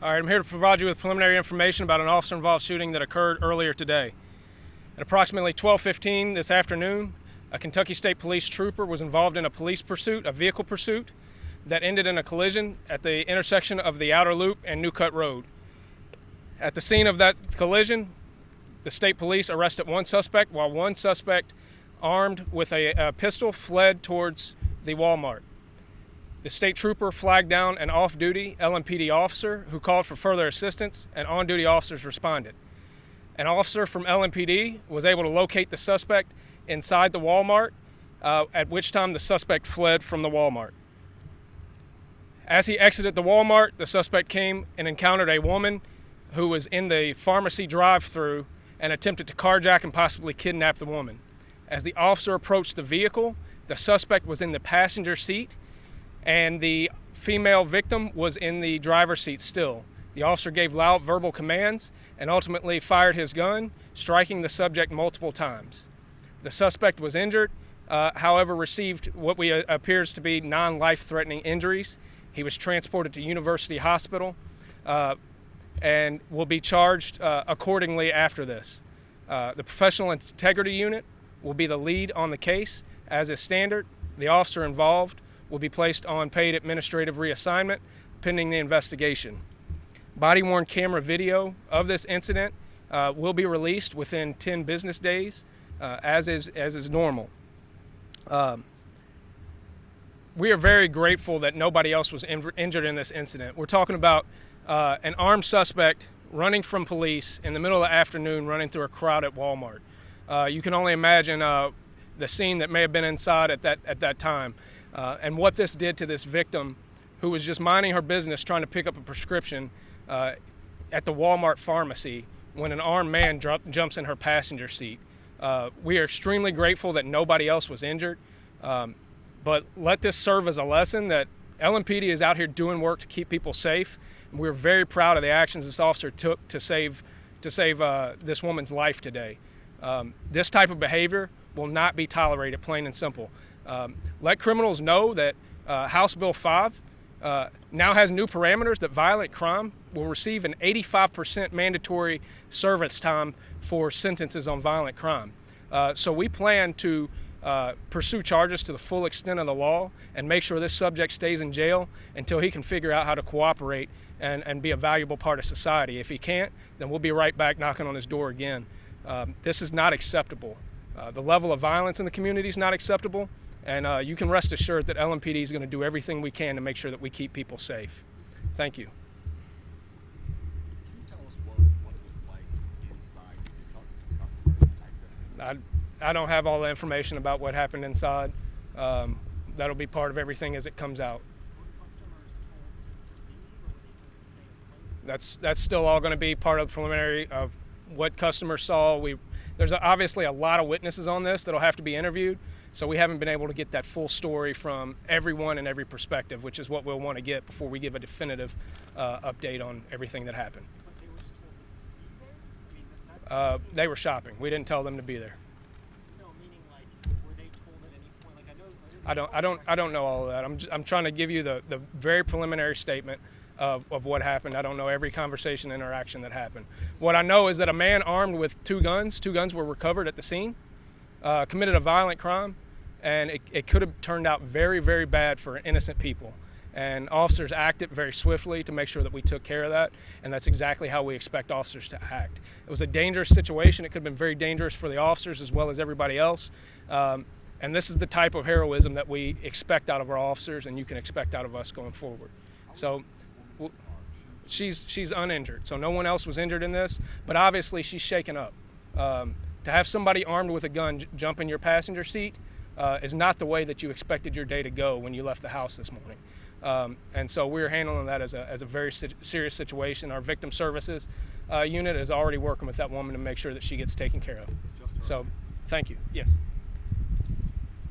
All right, I'm here to provide you with preliminary information about an officer-involved shooting that occurred earlier today. At approximately 12:15 this afternoon, a Kentucky State Police trooper was involved in a vehicle pursuit, that ended in a collision at the intersection of the Outer Loop and New Cut Road. At the scene of that collision, the state police arrested one suspect, while one suspect armed with a pistol fled towards the Walmart. The state trooper flagged down an off-duty LMPD officer who called for further assistance, and on-duty officers responded. An officer from LMPD was able to locate the suspect inside the Walmart, at which time the suspect fled from the Walmart. As he exited the Walmart, the suspect came and encountered a woman who was in the pharmacy drive-thru and attempted to carjack and possibly kidnap the woman. As the officer approached the vehicle, the suspect was in the passenger seat and the female victim was in the driver's seat still. The officer gave loud verbal commands and ultimately fired his gun, striking the subject multiple times. The suspect was injured, however received what appears to be non-life-threatening injuries. He was transported to University Hospital and will be charged accordingly after this. The Professional Integrity Unit will be the lead on the case. As is standard, the officer involved will be placed on paid administrative reassignment pending the investigation. Body-worn camera video of this incident will be released within 10 business days, as is normal. We are very grateful that nobody else was injured in this incident. We're talking about an armed suspect running from police in the middle of the afternoon, running through a crowd at Walmart. You can only imagine the scene that may have been inside at that time. And what this did to this victim, who was just minding her business trying to pick up a prescription at the Walmart pharmacy when an armed man jumps in her passenger seat. We are extremely grateful that nobody else was injured, but let this serve as a lesson that LMPD is out here doing work to keep people safe. And we're very proud of the actions this officer took to save this woman's life today. This type of behavior will not be tolerated, plain and simple. Let criminals know that House Bill 5 now has new parameters that violent crime will receive an 85% mandatory service time for sentences on violent crime. So we plan to pursue charges to the full extent of the law and make sure this subject stays in jail until he can figure out how to cooperate and be a valuable part of society. If he can't, then we'll be right back knocking on his door again. This is not acceptable. The level of violence in the community is not acceptable. And you can rest assured that LMPD is going to do everything we can to make sure that we keep people safe. Thank you. Can you tell us what it was like inside? Did you talk to some customers? I don't have all the information about what happened inside. That'll be part of everything as it comes out. Were customers told to leave, or were they told to stay in place? That's still all going to be part of the preliminary of what customers saw. There's obviously a lot of witnesses on this that'll have to be interviewed. So we haven't been able to get that full story from everyone and every perspective, which is what we'll want to get before we give a definitive update on everything that happened. But they were just told to be there? I mean, They were shopping. We didn't tell them to be there. no, meaning like, were they told at any point? Like, I don't know all of that. I'm trying to give you the very preliminary statement of what happened. I don't know every conversation, interaction that happened. What I know is that a man armed with two guns were recovered at the scene, committed a violent crime, and it could have turned out very, very bad for innocent people. And officers acted very swiftly to make sure that we took care of that, and that's exactly how we expect officers to act. It was a dangerous situation. It could have been very dangerous for the officers as well as everybody else. And this is the type of heroism that we expect out of our officers, and you can expect out of us going forward. So she's uninjured, so no one else was injured in this, but obviously she's shaken up. To have somebody armed with a gun jump in your passenger seat is not the way that you expected your day to go when you left the house this morning. And so we're handling that as a very serious situation. Our victim services unit is already working with that woman to make sure that she gets taken care of. So thank you. Yes.